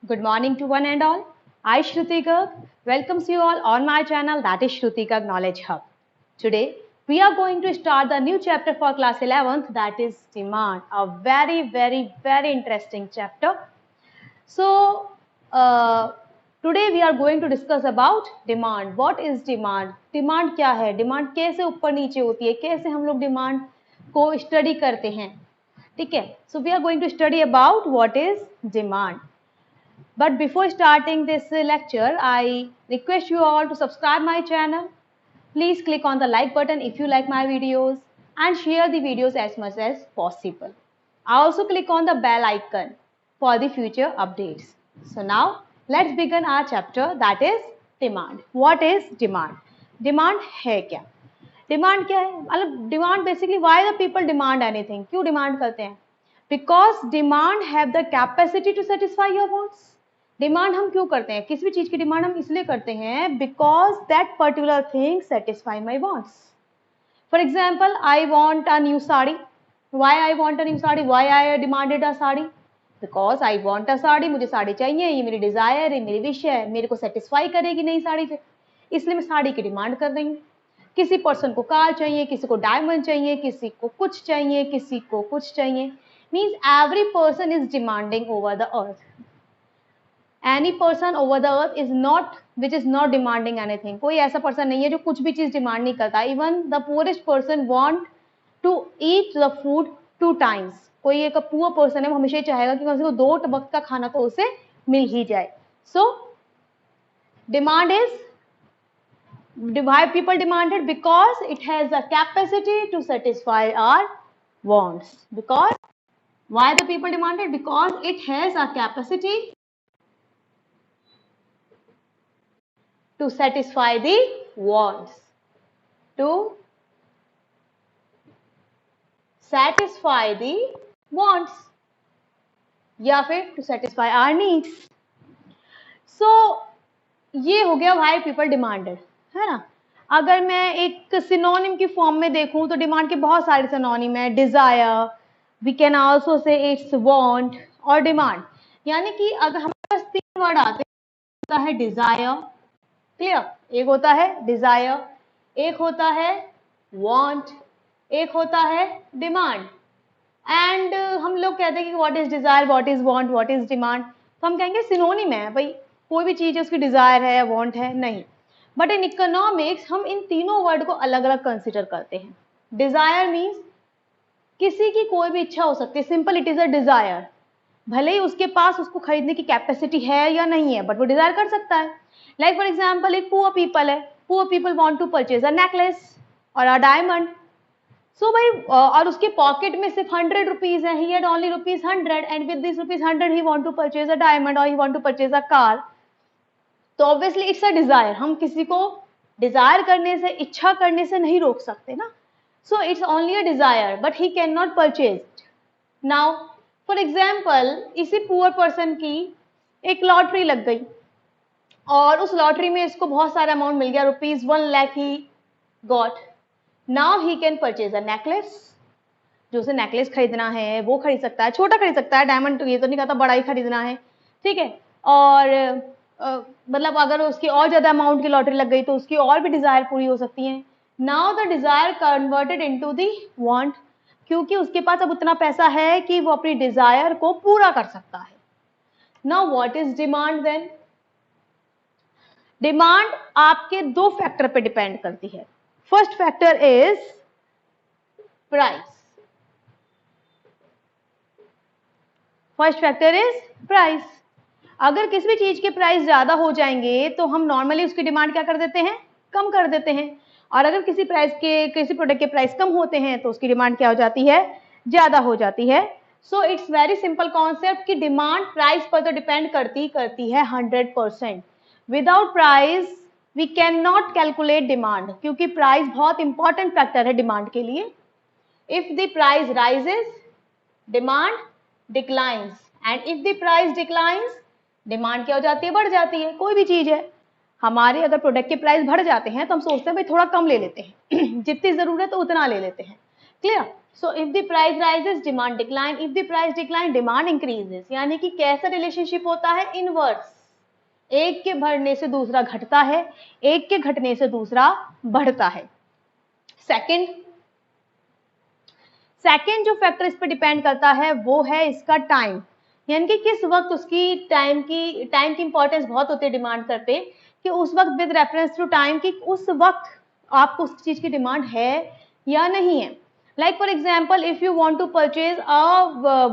Good morning to one and all. I, Shruti Garg, welcomes you all on my channel, that is Shruti Garg Knowledge Hub. Today, we are going to start the new chapter for class 11th, that is demand. A very interesting chapter. So, today we are going to discuss about demand. What is demand? Demand क्या है? Demand कैसे ऊपर नीचे होती है? कैसे हम लोग demand को study करते हैं? ठीक है? So, we are going to study about what is demand. But before starting this lecture, I request you all to subscribe my channel. Please click on the like button if you like my videos and share the videos as much as possible. Also click on the bell icon for the future updates. So now let's begin our chapter, that is demand. What is demand? Demand है क्या? Demand क्या है? मतलब demand basically why the people demand anything? क्यों demand करते हैं? Because demand have the capacity to satisfy your wants. Demand हम क्यों करते हैं? किसी भी चीज की डिमांड हम इसलिए करते हैं because that particular thing satisfy my wants. For example, I want a new sari. Why I want a new sari? Why I demanded a sari? Because I want a sari. मुझे साड़ी चाहिए, ये मेरी डिजायर है, मेरी विश है, मेरे को सेटिस्फाई करेगी नई साड़ी से, इसलिए मैं साड़ी की डिमांड कर रही हूँ. किसी पर्सन को कार चाहिए, किसी को डायमंड चाहिए, किसी को कुछ चाहिए, किसी को कुछ चाहिए. Means every person is demanding over the earth. Any person over the earth is not which is not demanding anything. कोई ऐसा पर्सन नहीं है जो कुछ भी चीज डिमांड नहीं करता. Even the poorest person want to eat the food 2 times. कोई एक पुअर पर्सन है, वो हमेशा ही चाहेगा कि कम से कम 2 वक्त का खाना तो उसे मिल ही जाए. So demand is why people demanded? Because it has a capacity to satisfy our wants. Because why the people demanded? Because it has a capacity to satisfy the wants. To satisfy the wants या फिर to satisfy our needs. So ये हो गया why people demanded, है ना. अगर मैं एक सिनोनिम की फॉर्म में देखूं तो डिमांड के बहुत सारे सिनोनिम है. Dzire, we can also say it's want और डिमांड. यानी कि अगर हमारे पास 3 वर्ड आते हैं, है डिजायर, क्लियर, एक होता है डिजायर, एक होता है वांट, एक होता है डिमांड. एंड हम लोग कहते हैं कि what is desire, what is want, what is demand. तो हम कहेंगे सिनोनिम है भाई, कोई भी चीज है उसकी डिजायर है, वांट है, नहीं. बट इन इकोनॉमिक्स हम इन तीनों वर्ड को अलग अलग कंसिडर करते हैं. डिजायर मीन्स किसी की कोई भी इच्छा हो सकती है. Simple, it is a desire. भले ही उसके पास उसको खरीदने की कैपेसिटी है या नहीं है, बट वो डिजायर कर सकता है. लाइक फॉर एग्जाम्पल, एक पुअर पीपल है, poor people want to purchase a necklace और अ डायमंड. सो भाई, और उसके पॉकेट में सिर्फ 100 रुपीज है, he had only rupees 100 and with this rupees 100 he want to purchase a diamond और he want to purchase a car. तो obviously it's a desire. हम किसी को डिजायर करने से, इच्छा करने से नहीं रोक सकते ना. So it's only a desire but he can not purchase. Now for example, इसी पुअर पर्सन की एक लॉटरी लग गई और उस लॉटरी में इसको बहुत सारा अमाउंट मिल गया, rupees 1 lakh he got. Now he can purchase a necklace. जो उसे नेकलेस खरीदना है वो खरीद सकता है, छोटा खरीद सकता है, डायमंड ये तो नहीं कहता बड़ा ही खरीदना है, ठीक है. और मतलब अगर उसकी और ज्यादा अमाउंट की लॉटरी लग गई तो उसकी और भी डिजायर पूरी हो सकती है. Now the desire converted into the want, क्योंकि उसके पास अब उतना पैसा है कि वो अपनी डिजायर को पूरा कर सकता है. Now what is demand then? Demand आपके 2 फैक्टर पे डिपेंड करती है. First factor is price. First factor is price. अगर किसी भी चीज के प्राइस ज्यादा हो जाएंगे तो हम नॉर्मली उसकी डिमांड क्या कर देते हैं? कम कर देते हैं. और अगर किसी प्रोडक्ट के प्राइस कम होते हैं तो उसकी डिमांड क्या हो जाती है? ज्यादा हो जाती है. So it's very simple concept कि डिमांड प्राइस पर तो डिपेंड करती है 100%. Without price we can not calculate demand, क्योंकि प्राइस बहुत इंपॉर्टेंट फैक्टर है डिमांड के लिए. If the price rises, demand declines, and if the price declines, demand क्या हो जाती है? बढ़ जाती है. कोई भी चीज है, हमारे अगर प्रोडक्ट के प्राइस बढ़ जाते हैं तो हम सोचते हैं भाई थोड़ा कम ले लेते हैं जितनी जरूरत है उतना ले लेते हैं, clear. So if the price rises demand decline, if the price decline demand increases, यानी कि कैसा रिलेशनशिप होता है, इनवर्स, एक के बढ़ने से दूसरा घटता है, एक के घटने से दूसरा बढ़ता है। सेकंड जो फैक्टर इस पर डिपेंड करता है वो है इसका टाइम, यानी कि किस वक्त उसकी टाइम की इंपॉर्टेंस बहुत होती है डिमांड करते, कि उस वक्त विद रेफरेंस टू टाइम, कि उस वक्त आपको उस चीज की डिमांड है या नहीं है। Like for example, if you want to purchase a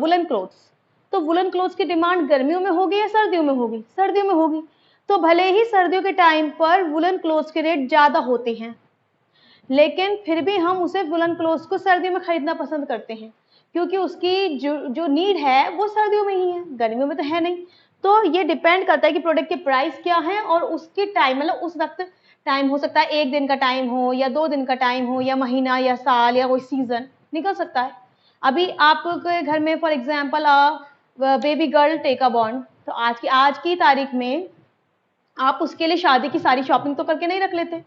woollen clothes, तो वुलन क्लोथ्स की डिमांड गर्मियों में होगी या सर्दियों में होगी, सर्दियों में होगी। तो भले ही सर्दियों के टाइम पर वुलन क्लोथ्स के रेट ज्यादा होते हैं, लेकिन फिर भी हम उसे वुलन क्लोथ्स को सर्दियों में खरीदना पसंद करते हैं, क्योंकि उसकी जो नीड है वो सर्दियों में ही है, गर्मियों में तो है नहीं। तो ये डिपेंड करता है कि प्रोडक्ट के प्राइस क्या है और उसके टाइम, मतलब उस वक्त टाइम हो सकता है, एक दिन का टाइम हो या 2 दिन का टाइम हो या महीना या साल या कोई सीजन निकल सकता है। अभी आपके घर में for example baby girl take a bond, तो आज की तारीख में आप उसके लिए शादी की सारी शॉपिंग तो करके नहीं रख लेते,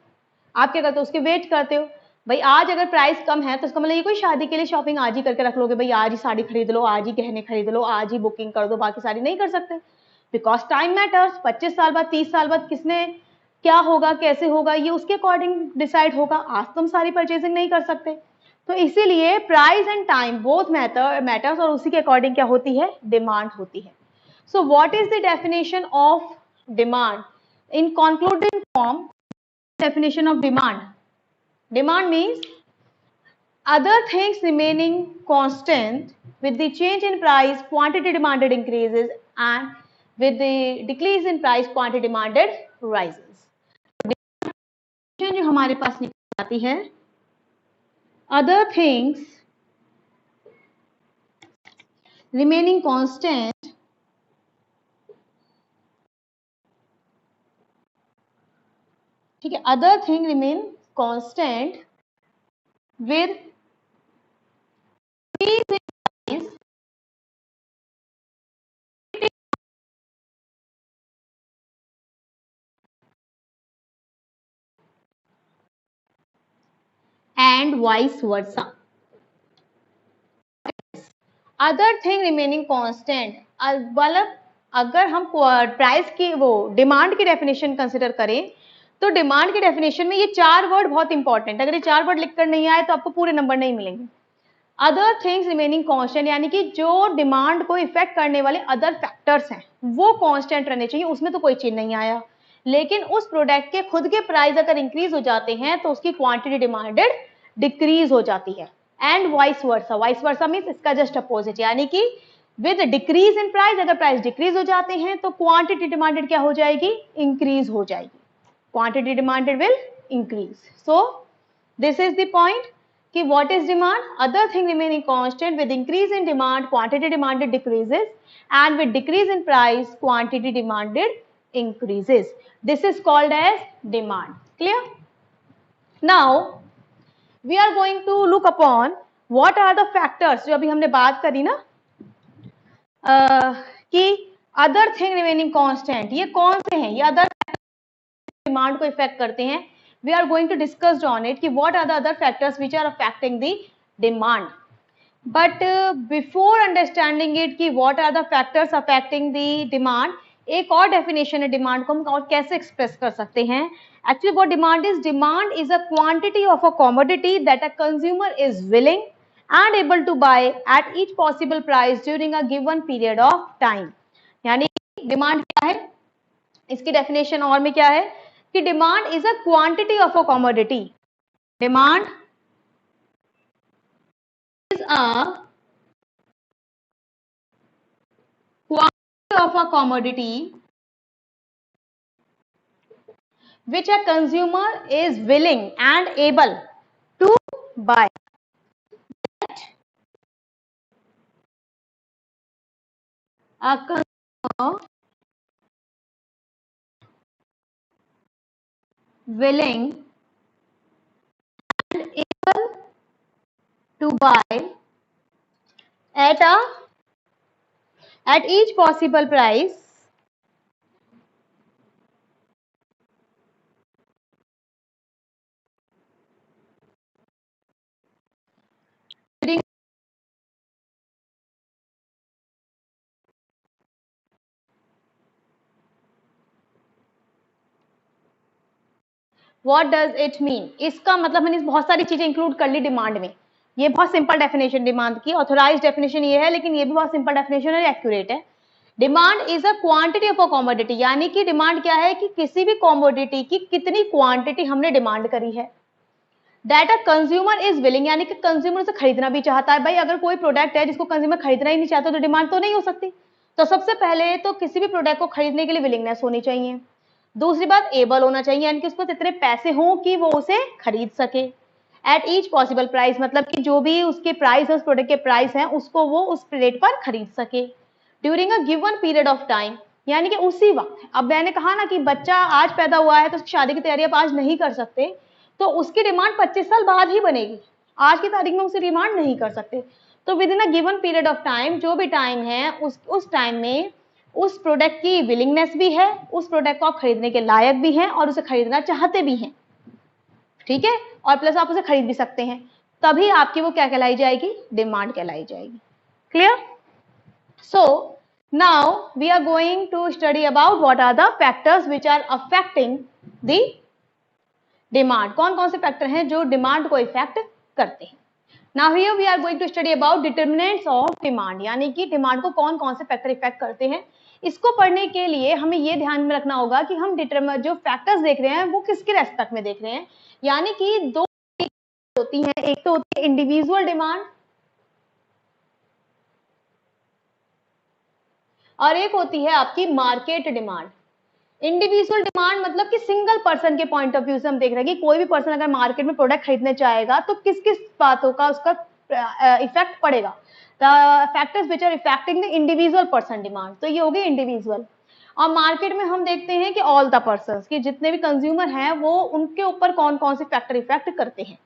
आप क्या करते हो, उसके वेट करते हो। भाई आज अगर प्राइस कम है तो इसका मतलब ये कोई शादी के लिए शॉपिंग आज ही करके रख लोगे, भाई आज ही साड़ी खरीद लो, आज ही गहने खरीद लो, आज ही बुकिंग कर दो, बाकी सारी नहीं कर सकते, बिकॉज टाइम मैटर्स। 25 साल बाद, 30 साल बाद किसने क्या होगा, कैसे होगा, ये उसके अकॉर्डिंग डिसाइड होगा, आज तुम सारी परचेजिंग नहीं कर सकते। तो इसीलिए price and time both matters, और उसी के अकॉर्डिंग क्या होती है, डिमांड होती है। So what is the definition of demand in concluding form? Definition of demand means other things remaining constant, with the change in price quantity demanded increases, and with the decrease in price quantity demanded rises. जो हमारे पास निकल आती है, other things remaining constant ठीक है, other thing remain constant with increase in price and vice versa. Other thing remaining constant, मतलब अगर हम प्राइस की वो डिमांड की डेफिनेशन कंसिडर करें, तो डिमांड की डेफिनेशन में ये 4 वर्ड बहुत इंपॉर्टेंट, अगर ये 4 वर्ड लिखकर नहीं आए तो आपको पूरे नंबर नहीं मिलेंगे। अदर थिंग्स रिमेनिंग कांस्टेंट, यानी कि जो डिमांड को इफेक्ट करने वाले अदर फैक्टर्स हैं वो कांस्टेंट रहने चाहिए, उसमें तो कोई चेंज नहीं आया, लेकिन उस प्रोडक्ट के खुद के प्राइस अगर इंक्रीज हो जाते हैं तो उसकी क्वांटिटी डिमांडेड डिक्रीज हो जाती है। एंड वाइस वर्सा मीन्स इसका जस्ट अपोजिट, यानी कि विद डिक्रीज इन प्राइस, अगर प्राइस डिक्रीज हो जाते हैं तो क्वांटिटी डिमांडेड क्या हो जाएगी, इंक्रीज हो जाएगी, quantity demanded will increase. So this is the point कि what is demand, other thing remaining constant, with increase in demand quantity demanded decreases, and with decrease in price quantity demanded increases. This is called as demand. Clear? Now we are going to look upon what are the factors जो अभी हमने बात करी ना कि other thing remaining constant, ये कौन से हैं, ये other डिमांड को इफेक्ट करते हैं। We are going to discuss on it कि what are the other factors which are affecting the demand. But before understanding it कि what are the factors affecting the demand, एक और definition है demand को हम और कैसे एक्सप्रेस कर सकते हैं। Actually what demand is a quantity of a commodity that a consumer is willing and able to buy at each possible price during a given period of time. यानी demand क्या है, इसकी डेफिनेशन और में क्या है कि demand is a quantity of a commodity, demand is a quantity of a commodity which a consumer is willing and able to buy a consumer willing and able to buy at each possible price during what does it mean? इसका मतलब मैंने बहुत सारी चीजें include कर ली demand में। ये बहुत सिंपल डेफिनेशन डिमांड की, ऑथोराइज डेफिनेशन ये है, लेकिन ये भी बहुत सिंपल डेफिनेशन है, एक्यूरेट है। Demand is a quantity of a commodity, यानी कि डिमांड क्या है कि किसी भी कॉमोडिटी की कितनी क्वांटिटी हमने डिमांड करी है। That a consumer is willing, यानी कि कंज्यूमर से खरीदना भी चाहता है। भाई अगर कोई प्रोडक्ट है जिसको कंज्यूमर खरीदना ही नहीं चाहता तो डिमांड तो नहीं हो सकती। तो सबसे पहले तो किसी भी प्रोडक्ट को खरीदने के लिए विलिंगनेस होनी चाहिए। दूसरी बात, एबल होना चाहिए, यानी कि उसको इतने पैसे हों कि वो उसे खरीद सके। एट ईच पॉसिबल प्राइस, मतलब कि जो भी उसके प्राइस है, उस प्रोडक्ट के प्राइस हैं, उसको वो उस रेट पर खरीद सके। During a given period of time, यानी कि उसी वक्त। अब मैंने कहा ना कि बच्चा आज पैदा हुआ है तो उसकी शादी की तैयारी आप आज नहीं कर सकते, तो उसकी डिमांड 25 साल बाद ही बनेगी, आज की तारीख में उसे डिमांड नहीं कर सकते। तो with in a given period of time, जो भी टाइम है उस टाइम में उस प्रोडक्ट की विलिंगनेस भी है, उस प्रोडक्ट को आप खरीदने के लायक भी हैं और उसे खरीदना चाहते भी हैं, ठीक है, और प्लस आप उसे खरीद भी सकते हैं, तभी आपकी वो क्या कहलाई जाएगी? डिमांड कहलाई जाएगी। Clear? So now we are going to study about what are the factors which are affecting the demand. कौन कौन से फैक्टर हैं जो डिमांड को इफेक्ट करते हैं। Now here we are going to study about determinants of demand, यानी कि डिमांड को कौन कौन से फैक्टर इफेक्ट करते हैं। इसको पढ़ने के लिए हमें ये ध्यान में रखना होगा कि हम जो फैक्टर्स देख रहे हैं वो किसके रेस्पेक्ट में देख रहे हैं, यानी कि दो होती हैं, एक तो होती है इंडिविजुअल डिमांड और एक होती है आपकी मार्केट डिमांड। इंडिविजुअल डिमांड मतलब कि सिंगल पर्सन के पॉइंट ऑफ व्यू से हम देख रहे हैं कि कोई भी पर्सन अगर मार्केट में प्रोडक्ट खरीदने चाहेगा तो किस किस बातों का उसका इफेक्ट पड़ेगा। The factors which are affecting the individual person demand, तो ये हो गई इंडिविजुअल। और मार्केट में हम देखते हैं कि ऑल द पर्सन, कि जितने भी कंज्यूमर हैं वो उनके ऊपर कौन कौन से फैक्टर इफेक्ट करते हैं।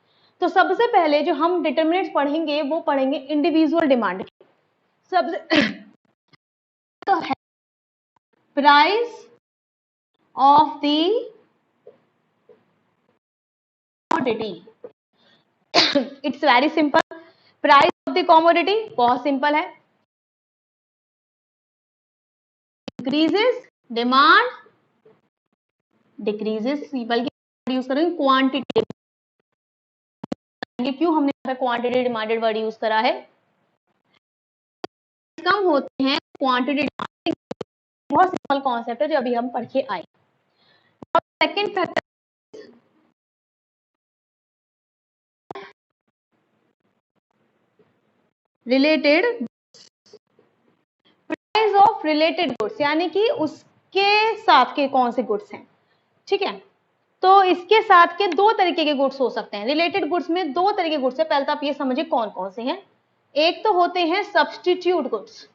तो सबसे पहले जो हम डिटर्मिनेंट्स पढ़ेंगे वो पढ़ेंगे इंडिविजुअल डिमांड। सबसे तो है price of the commodity. It's very simple. Price of the commodity बहुत सिंपल है, increases demand, decreases, बल्कि यूज करेंगे क्वांटिटी। क्यों हमने क्वांटिटी डिमांडेड वर्ड यूज करा है? कम होते हैं क्वांटिटी डिमांड, बहुत सिंपल कॉन्सेप्ट है जो अभी हम पढ़ के आए। Second factor related, price of related goods, यानी कि उसके साथ के कौन से गुड्स हैं, ठीक है। तो इसके साथ के दो तरीके के गुड्स हो सकते हैं। रिलेटेड गुड्स में दो तरह के गुड्स है, पहले तो आप ये समझिए कौन कौन से हैं। एक तो होते हैं सब्स्टिट्यूट गुड्स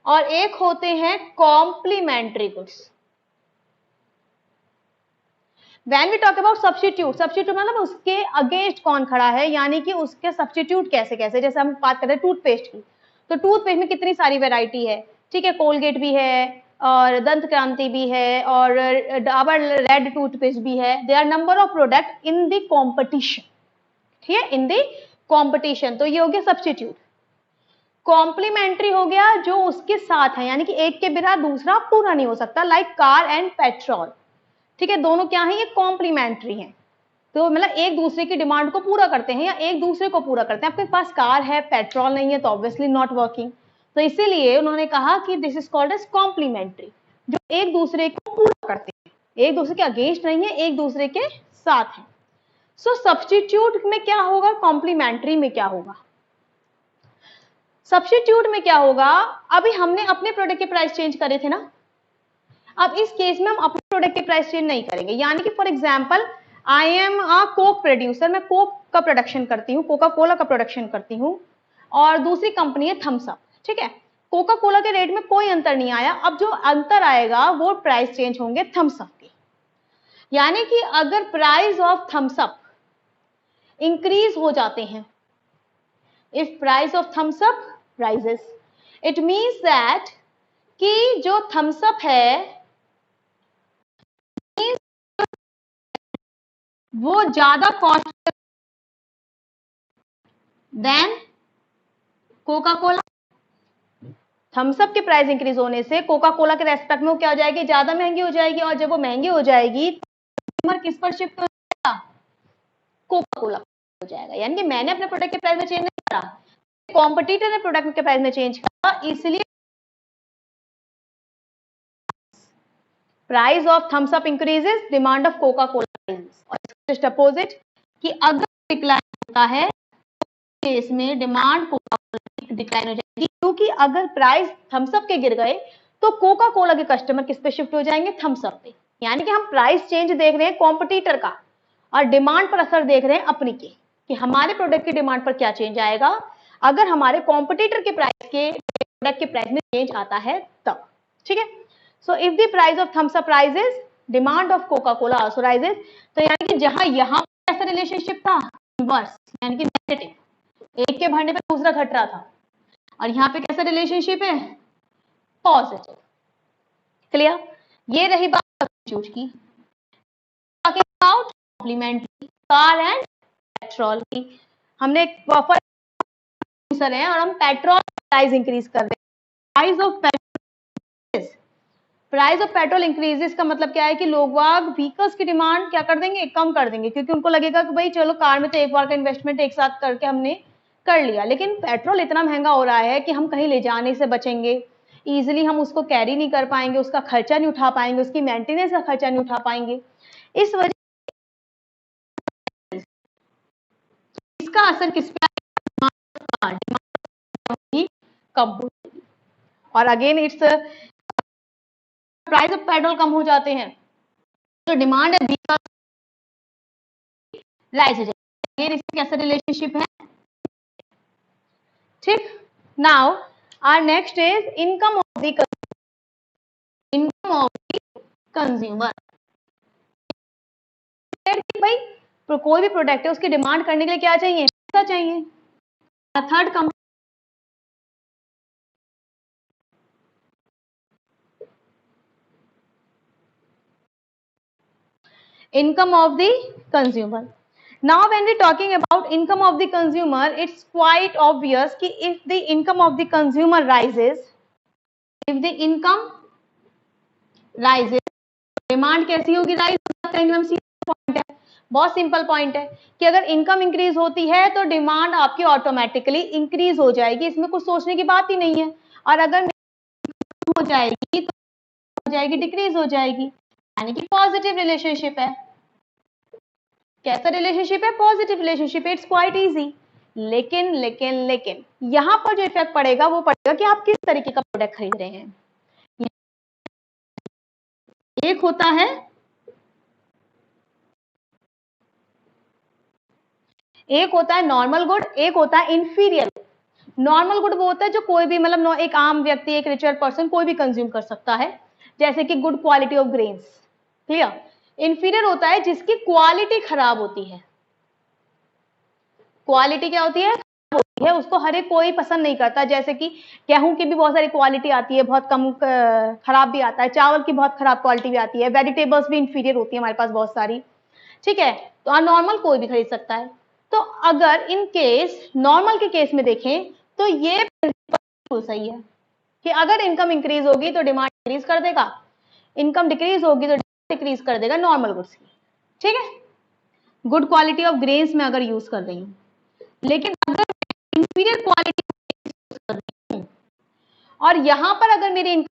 और एक होते हैं complementary goods. When we talk about substitute, substitute मतलब उसके अगेंस्ट कौन खड़ा है, यानी कि उसके सब्स्टिट्यूट कैसे कैसे। जैसे हम बात करते हैं टूथपेस्ट की, तो टूथपेस्ट में कितनी सारी वैरायटी है, ठीक है, कोलगेट भी है और दंत क्रांति भी है और डाबर रेड टूथपेस्ट भी है। There are number of product in the competition, ठीक है, इन द कॉम्पिटिशन। तो ये हो गया सब्स्टिट्यूट। कॉम्प्लीमेंट्री हो गया जो उसके साथ है, यानी कि एक के बिना दूसरा पूरा नहीं हो सकता, लाइक कार एंड पेट्रोल, ठीक है, दोनों क्या है, ये कॉम्प्लीमेंट्री हैं। तो मतलब एक दूसरे की डिमांड को पूरा करते हैं या एक दूसरे को पूरा करते हैं। आपके पास कार है, पेट्रोल नहीं है, तो ऑब्वियसली नॉट वर्किंग। तो इसीलिए उन्होंने कहा कि this is called as complementary, जो एक दूसरे को पूरा करते हैं, एक दूसरे के अगेंस्ट नहीं है, एक दूसरे के साथ है। सो सब्स्टिट्यूट में क्या होगा, कॉम्प्लीमेंट्री में क्या होगा। सब्स्टिट्यूट में क्या होगा, अभी हमने अपने प्रोडक्ट के प्राइस चेंज करे थे ना, अब इस केस में हम अपने प्रोडक्ट के प्राइस चेंज नहीं करेंगे। यानी कि for example I am a Coke producer, मैं कोक का प्रोडक्शन करती हूँ, कोका कोला का प्रोडक्शन करती हूँ, और दूसरी कंपनी है थम्स अप, ठीक है। कोका कोला के रेट में कोई अंतर नहीं आया, अब जो अंतर आएगा वो प्राइस चेंज होंगे थम्स अप के। यानी कि अगर price of Thums Up increase हो जाते हैं, if price of Thums Up rises, it means that कि जो थम्स अप है वो ज्यादा cost then Coca Cola. Thums Up के प्राइस इंक्रीज होने से कोका कोला के रेस्पेक्ट में वो क्या हो जाएगी, ज्यादा महंगी हो जाएगी, और जब वो महंगी हो जाएगी कस्टमर किस पर शिफ्ट हो जाएगा, कोका कोला हो जाएगा। यानी कि मैंने अपने प्रोडक्ट के प्राइस में चेंज नहीं करा, कॉम्पिटिटर ने प्रोडक्ट के प्राइस में चेंज करा, इसलिए price of Thums Up increases, demand of Coca Cola increases. और जस्ट अपोजिट कि अगर डिक्लाइन होता है केस में डिमांड कोका कोला की डिक्लाइन हो जाएगी, क्योंकि अगर प्राइस थम्स अप के गिर गए तो कोका कोला के कस्टमर किस पे शिफ्ट हो जाएंगे, थम्स अप पे। यानी कि हम प्राइस चेंज देख रहे हैं कॉम्पिटिटर का और डिमांड पर असर देख रहे हैं अपनी के, कि हमारे प्रोडक्ट की डिमांड पर क्या चेंज आएगा अगर हमारे कॉम्पिटिटर के प्राइस के प्रोडक्ट के प्राइस में चेंज आता है तब। ठीक है, so if the price of Thums Up rises, demand of Coca Cola also rises. तो यानी कि जहां यहां ऐसा रिलेशनशिप था इनवर्स, यानी कि नेगेटिव, एक के बढ़ने पे दूसरा घट रहा था, और यहाँ पे कैसा रिलेशनशिप है, पॉजिटिव। क्लियर, ये रही बात सब्स्टिट्यूट की। कॉम्प्लीमेंट्री कार एंड पेट्रोल की, हमने प्रॉपर है और हम पेट्रोल प्राइस इंक्रीज कर रहे हैं। प्राइस ऑफ पेट्रोल इंक्रीजेस का मतलब क्या है कि लोग व्हीकल्स की डिमांड क्या कर देंगे, कम कर देंगे, क्योंकि उनको लगेगा कि भाई चलो कार में तो एक बार का इन्वेस्टमेंट एक साथ करके हमने कर लिया, लेकिन पेट्रोल इतना महंगा हो रहा है कि हम कहीं ले जाने से बचेंगे, इजीली हम उसको कैरी नहीं कर पाएंगे, उसका खर्चा नहीं उठा पाएंगे, उसकी मेंटेनेंस का खर्चा नहीं उठा पाएंगे। इस वजह इसका असर किस पे आएगा, डिमांड कम हो जाएगी। और again it's price of petrol कम हो जाते हैं तो डिमांड है राइज हो जाएगी। इससे कैसा रिलेशनशिप है, ठीक। Now our next is income of the consumer. भाई कोई भी प्रोडक्ट है उसकी डिमांड करने के लिए क्या चाहिए, पैसा चाहिए। Third come income of the consumer. Now when we talking about income of the consumer, it's quite obvious कि if the income of the consumer rises, if the income rises, demand कैसी होगी, राइज करेंगे। हम point है, बहुत simple point है कि अगर इनकम इंक्रीज होती है तो डिमांड आपकी ऑटोमेटिकली इंक्रीज हो जाएगी, इसमें कुछ सोचने की बात ही नहीं है। और अगर हो जाएगी तो हो जाएगी डिक्रीज हो जाएगी, यानी कि पॉजिटिव रिलेशनशिप है। कैसा रिलेशनशिप है, positive relationship. It's quite easy. लेकिन लेकिन लेकिन यहां पर जो इफेक्ट पड़ेगा वो पड़ेगा कि आप किस तरीके का प्रोडक्ट खरीद रहे हैं। एक होता है नॉर्मल गुड, एक होता है इंफीरियर। नॉर्मल गुड वो होता है जो कोई भी मतलब एक आम व्यक्ति, एक रिचर पर्सन कोई भी कंज्यूम कर सकता है, जैसे कि good quality of grains. Clear. Inferior होता है जिसकी क्वालिटी खराब होती है। क्वालिटी क्या होती है, है उसको हर एक कोई पसंद नहीं करता। जैसे कि गेहूं की भी बहुत सारी क्वालिटी आती है, बहुत कम खराब भी आता है, चावल की बहुत खराब क्वालिटी भी आती है, वेजिटेबल्स भी इंफीरियर होती है हमारे पास बहुत सारी। ठीक है, तो नॉर्मल कोई भी खरीद सकता है। तो अगर इन केस नॉर्मल के केस में देखें तो ये बिल्कुल सही है कि अगर इनकम इंक्रीज होगी तो डिमांड इंक्रीज कर देगा, इनकम डिक्रीज होगी तो डिक्रीज कर देगा नॉर्मल गुड्स की। ठीक है, गुड क्वालिटी ऑफ ग्रेन्स में अगर यूज कर रही हूँ, लेकिन अगर इंफीरियर क्वालिटी यूज कर रही हूँ और यहां पर अगर मेरी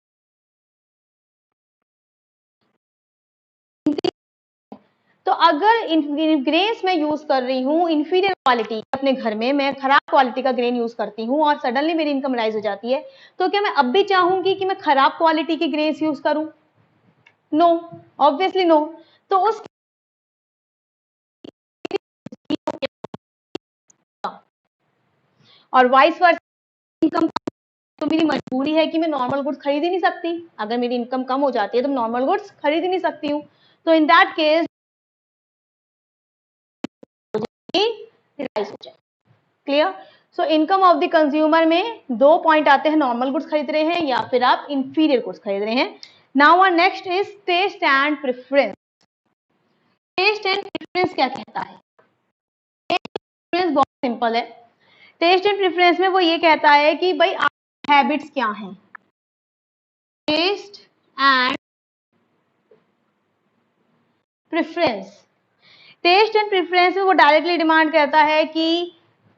तो अगर ग्रेन्स में यूज कर रही हूँ इंफीरियर क्वालिटी अपने घर में, मैं खराब क्वालिटी का ग्रेन यूज करती हूँ और सडनली मेरी इनकम राइज हो जाती है, तो क्या मैं अब भी चाहूंगी कि मैं खराब क्वालिटी की ग्रेन्स यूज करूं? No, obviously no. तो उस और वाइस वर्सा इनकम तो मेरी मजबूरी है कि मैं नॉर्मल गुड्स खरीद ही नहीं सकती। अगर मेरी इनकम कम हो जाती है तो नॉर्मल गुड्स खरीद ही नहीं सकती हूँ। तो इन दैट केस राइज हो जाए। Clear. So income of the consumer में दो पॉइंट आते हैं, नॉर्मल गुड्स खरीद रहे हैं या फिर आप इंफीरियर गुड्स खरीद रहे हैं। Now our next is taste and preference. Taste and preference क्या कहता है? प्रेफरेंस बहुत सिंपल है। टेस्ट एंड प्रेफरेंस में वो ये कहता है कि भाई आपकी हैबिट्स क्या हैं। Taste and preference, taste and preference में वो डायरेक्टली डिमांड करता है कि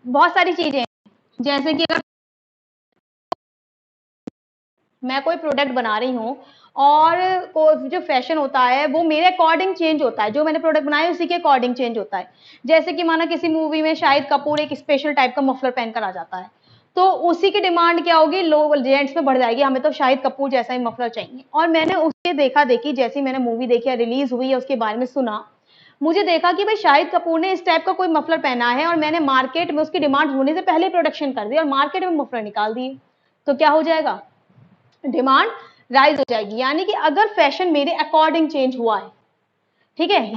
बहुत सारी चीजें, जैसे कि अगर मैं कोई प्रोडक्ट बना रही हूँ और जो फैशन होता है वो मेरे अकॉर्डिंग चेंज होता है, जो मैंने प्रोडक्ट बनाया है उसी के अकॉर्डिंग चेंज होता है। जैसे कि माना किसी मूवी में शाहिद कपूर एक स्पेशल टाइप का मफलर पहनकर आ जाता है, तो उसी की डिमांड क्या होगी, लोग जेंट्स में बढ़ जाएगी, हमें तो शाहिद कपूर जैसा ही मफलर चाहिए। और मैंने उसके देखा देखी, जैसी मैंने मूवी देखी या रिलीज हुई है उसके बारे में सुना, मुझे देखा कि भाई शाहिद कपूर ने इस टाइप का कोई मफलर पहना है और मैंने मार्केट में उसकी डिमांड होने से पहले प्रोडक्शन कर दी और मार्केट में मफलर निकाल दिए, तो क्या हो जाएगा, डिमांड राइज हो जाएगी। यानी कि अगर फैशन मेरे अकॉर्डिंग चेंज हुआ है, ठीक है,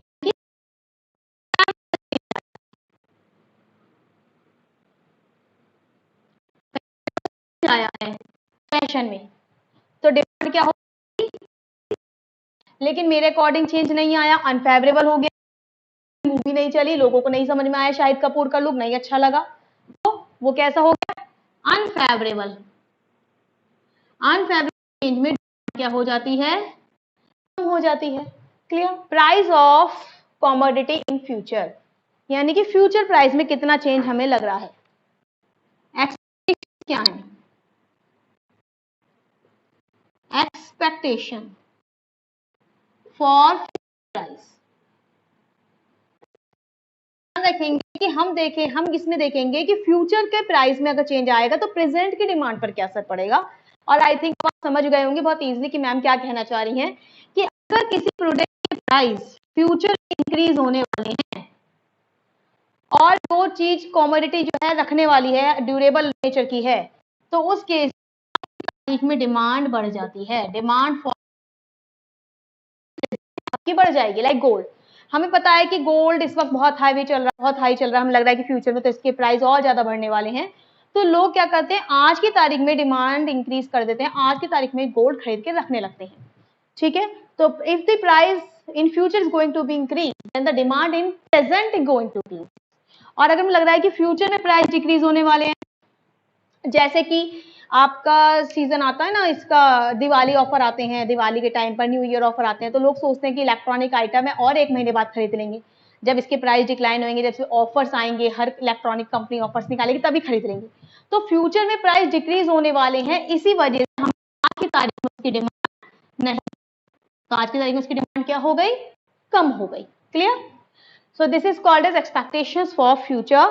आया है फैशन में, तो डिमांड क्या होगी, लेकिन मेरे अकॉर्डिंग चेंज नहीं आया, अनफेवरेबल हो गया, मूवी नहीं चली, लोगों को नहीं समझ में आया, शाहिद कपूर का लुक नहीं अच्छा लगा, तो वो कैसा हो गया, अनफेवरेबल। अनफेवरेबल चेंज में क्या हो जाती है, कम हो जाती है। Clear. Price of commodity in future, यानी कि फ्यूचर प्राइस में कितना चेंज हमें लग रहा है। एक्सपेक्टेशन क्या है, एक्सपेक्टेशन फॉर प्राइस, रखेंगे कि हम इसमें देखेंगे कि फ्यूचर के प्राइस में अगर चेंज आएगा तो प्रेजेंट की डिमांड पर क्या असर पड़ेगा। और आई थिंक आप समझ गए होंगे बहुत इजीली कि मैम क्या कहना चाह रही हैं, कि अगर किसी प्रोडक्ट के प्राइस फ्यूचर में इंक्रीज होने वाले हैं और वो चीज कॉमोडिटी जो है रखने वाली है, ड्यूरेबल नेचर की है, तो उस केस में डिमांड बढ़ जाती है, डिमांड फॉर की बढ़ जाएगी। लाइक गोल्ड, हमें पता है कि गोल्ड इस वक्त बहुत हाई चल रहा है, बहुत हाई चल रहा है, हमें लग रहा है कि फ्यूचर में तो इसके प्राइस और ज्यादा बढ़ने वाले हैं, तो लोग क्या करते हैं, आज की तारीख में डिमांड इंक्रीज कर देते हैं, आज की तारीख में गोल्ड खरीद के रखने लगते हैं। ठीक है, तो if the price in future is going to be increase then the demand in present is going to be, और अगर हमें लग रहा है कि फ्यूचर में प्राइस डिक्रीज होने वाले हैं, जैसे कि आपका सीजन आता है ना, इसका दिवाली ऑफर आते हैं, दिवाली के टाइम पर न्यू ईयर ऑफर आते हैं, तो लोग सोचते हैं कि इलेक्ट्रॉनिक आइटम है और एक महीने बाद खरीद लेंगे, जब इसके प्राइस डिक्लाइन होंगे, जब ऑफर्स आएंगे, हर इलेक्ट्रॉनिक कंपनी ऑफर्स निकालेगी तभी खरीद लेंगे, तो फ्यूचर में प्राइस डिक्रीज होने वाले हैं, इसी वजह से हम आज की तारीख में उसकी डिमांड नहीं, तो आज की तारीख में उसकी डिमांड क्या हो गई, कम हो गई। Clear. So this is called as expectations for future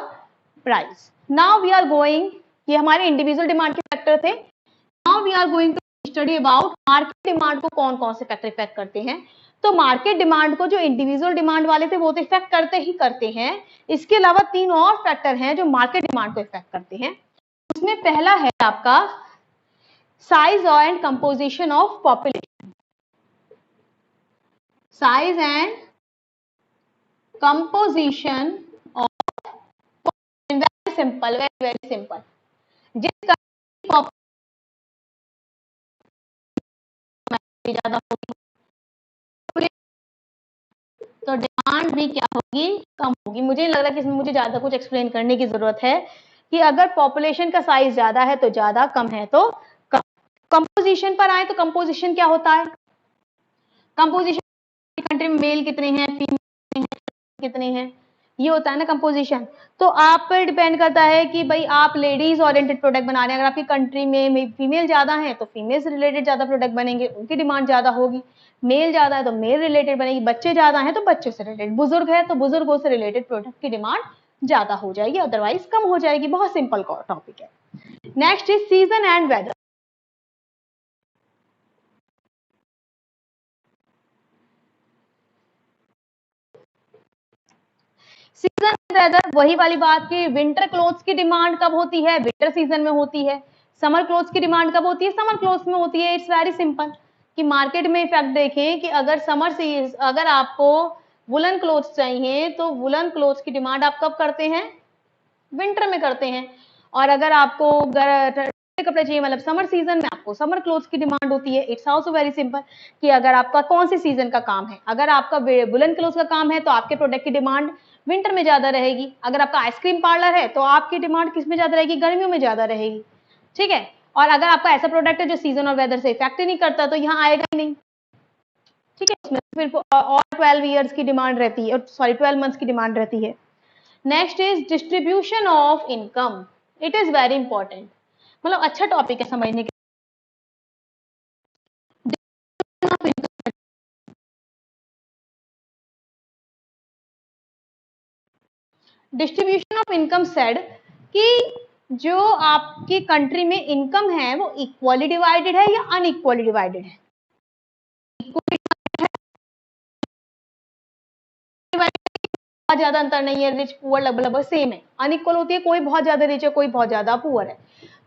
price. Now we are going, ये हमारे इंडिविजुअल डिमांड के फैक्टर थे। Now we are going to study about market demand को कौन कौन से फैक्टर इफेक्ट करते हैं। तो मार्केट डिमांड को जो इंडिविजुअल डिमांड वाले थे वो तो इफेक्ट करते ही करते हैं, इसके अलावा 3 और फैक्टर हैं जो मार्केट डिमांड को इफेक्ट करते हैं। उसमें पहला है आपका size and composition of population, size and composition of, very simple, very very simple, जिसका ज्यादा होगी तो डिमांड भी क्या होगी, कम होगी। मुझे नहीं लग रहा कि इसमें मुझे ज्यादा कुछ एक्सप्लेन करने की जरूरत है कि अगर पॉपुलेशन का साइज ज्यादा है तो ज्यादा, कम है तो कम। कंपोजिशन पर आए तो कंपोजिशन क्या होता है, कंपोजिशन कंट्री में मेल कितने हैं, फीमेल कितने हैं, ये होता है ना कंपोजिशन। तो आप पर डिपेंड करता है कि भाई आप लेडीज ओरिएंटेड प्रोडक्ट बना रहे हैं, अगर आपकी कंट्री में फीमेल ज्यादा है तो फीमेल से रिलेटेड ज्यादा प्रोडक्ट बनेंगे, उनकी डिमांड ज्यादा होगी, मेल ज्यादा है तो मेल रिलेटेड बनेगी, बच्चे ज्यादा हैं तो बच्चों से रिलेटेड, बुजुर्ग है तो बुजुर्गों से रिलेटेड प्रोडक्ट की डिमांड ज्यादा हो जाएगी, अदरवाइज कम हो जाएगी। बहुत सिंपल टॉपिक है। Next is season and weather. Season weather, वही वाली बात की, विंटर क्लोथ्स की डिमांड कब होती है, विंटर सीजन में होती है। समर क्लोथ्स की डिमांड कब होती है, समर क्लोथ्स में होती है। इट्स वेरी सिंपल कि मार्केट में इफेक्ट देखें कि अगर अगर आपको वुलन क्लोथ्स चाहिए तो वुलन क्लोथ्स की डिमांड आप कब करते हैं, विंटर में करते हैं। और अगर आपको कपड़े चाहिए मतलब समर सीजन में, आपको समर क्लोथ्स की डिमांड होती है। इट्स आल्सो वेरी सिंपल कि अगर आपका कौन सी सीजन का काम है, अगर आपका वुलन क्लोथ्स का काम है तो आपके प्रोडक्ट की डिमांड विंटर में ज्यादा रहेगी। अगर आपका आइसक्रीम पार्लर है तो आपकी डिमांड किस में ज्यादा रहेगी, गर्मियों में ज्यादा रहेगी। ठीक है, और अगर आपका ऐसा प्रोडक्ट है जो सीजन और वेदर से इफेक्ट ही नहीं करता तो यहाँ आएगा ही नहीं। ठीक है, उसमें फिर और 12 ईयर्स की डिमांड रहती है, सॉरी 12 मंथ्स की डिमांड रहती है। Next is distribution of income, it is very important, मतलब अच्छा टॉपिक है समझने के। डिस्ट्रीब्यूशन ऑफ इनकम सेड कि जो आपकी कंट्री में इनकम है वो इक्वली डिवाइडेड है या अनइक्वली डिवाइडेड है। बहुत ज्यादा अंतर नहीं है, रिच पुअर लगभग सेम है। अनइक्वल होती है, कोई बहुत ज्यादा रिच है, कोई बहुत ज्यादा पुअर है।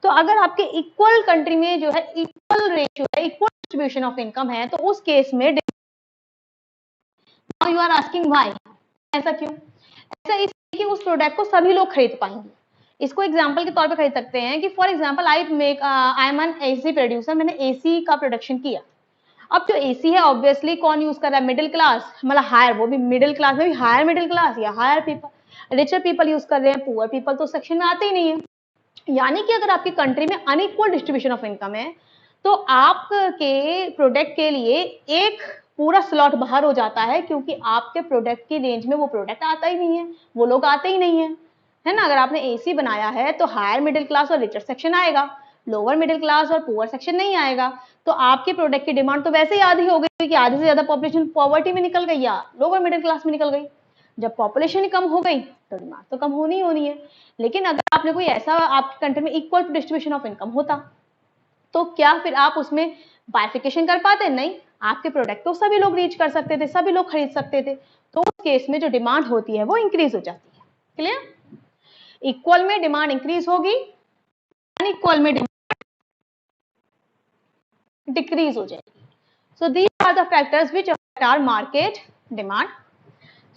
तो अगर आपके इक्वल कंट्री में जो है इक्वल रेशियो है, इक्वल डिस्ट्रीब्यूशन ऑफ इनकम है, तो उस केस में यू आर आस्किंग व्हाई, ऐसा क्यों? ऐसा इसलिए कि उस प्रोडक्ट को सभी लोग खरीद पाएंगे। इसको एग्जांपल के तौर पे खरीद सकते हैं कि for example I am N AC producer, मैंने एसी का प्रोडक्शन किया। अब जो एसी है ऑब्वियसली कौन यूज कर रहा है? मिडिल क्लास, मतलब हायर, वो भी मिडिल क्लास में भी हायर मिडिल क्लास या higher people, richer people use कर रहे हैं, पुअर पीपल तो सेक्शन में आते ही नहीं है। यानी कि अगर आपकी कंट्री में अनइक्वल डिस्ट्रीब्यूशन ऑफ इनकम है तो आपके प्रोडक्ट के लिए एक पूरा स्लॉट बाहर हो जाता है, क्योंकि आपके प्रोडक्ट की रेंज में वो प्रोडक्ट आता ही नहीं है, वो लोग आते ही नहीं है ना। अगर आपने एसी बनाया है तो हायर मिडिल क्लास और रिचर सेक्शन आएगा, लोअर मिडिल क्लास और पुअर सेक्शन नहीं आएगा। तो आपके प्रोडक्ट की डिमांड तो वैसे ही आधी हो गई कि आधी से ज्यादा पॉपुलेशन पॉवर्टी में निकल गई या लोअर मिडिल क्लास में निकल गई। जब पॉपुलेशन ही कम हो गई तो डिमांड तो कम होनी ही होनी है। लेकिन अगर आपने कोई ऐसा आपकी कंट्री में इक्वल डिस्ट्रीब्यूशन ऑफ इनकम होता तो क्या फिर आप उसमें बाइफिकेशन कर पाते? नहीं, आपके प्रोडक्ट को सभी लोग रीच कर सकते थे, सभी लोग खरीद सकते थे। तो उस केस में जो डिमांड होती है वो इंक्रीज हो जाती है। क्लियर? इक्वल में डिमांड इंक्रीज होगी, अनइक्वल में डिक्रीज हो जाएगी। So these are the factors which affect our market demand.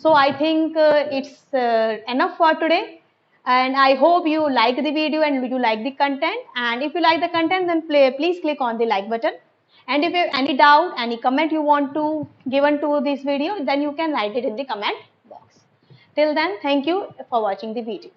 So I think it's enough for today, and I hope you like the video and you like the content. And if you like the content, then please click on the like button. And if you have any doubt, any comment you want to give to this video, then you can write it in the comment box. Till then, thank you for watching the video.